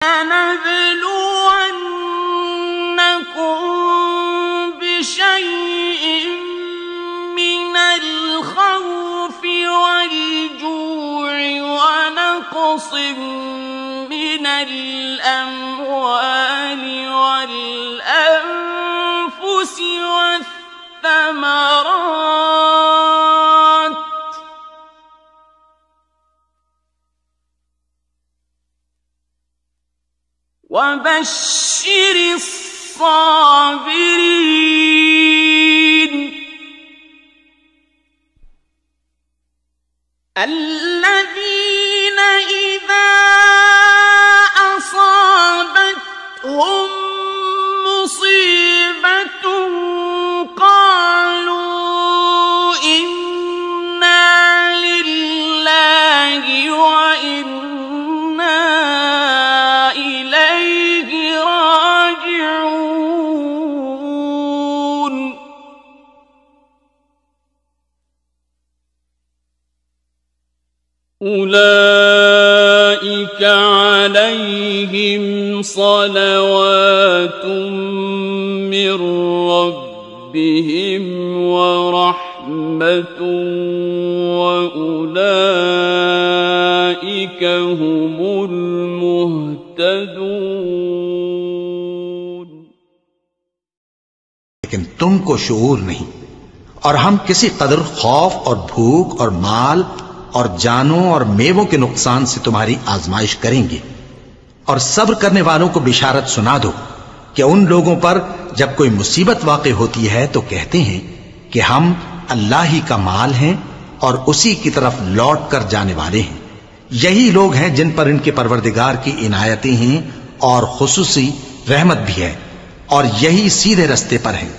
لنبلونكم بشيء من الخوف والجوع ونقص من الأموال والأنفس والثمرات وبشر الصابرين الذين إذا أصابتهم مصيبة قالوا إنا لله وإنا إليه راجعون أولئك عليهم صلوات من ربهم ورحمة وأولئك هم المهتدون। लेकिन तुमको शऊर नहीं, और हम किसी कदर खौफ और भूख और माल और जानों और मेवों के नुकसान से तुम्हारी आजमाइश करेंगे। और सब्र करने वालों को बिशारत सुना दो कि उन लोगों पर जब कोई मुसीबत वाक़ई होती है तो कहते हैं कि हम अल्लाह ही का माल हैं और उसी की तरफ लौट कर जाने वाले हैं। यही लोग हैं जिन पर इनके परवरदिगार की इनायतें हैं और खुसूसी रहमत भी है, और यही सीधे रस्ते पर हैं।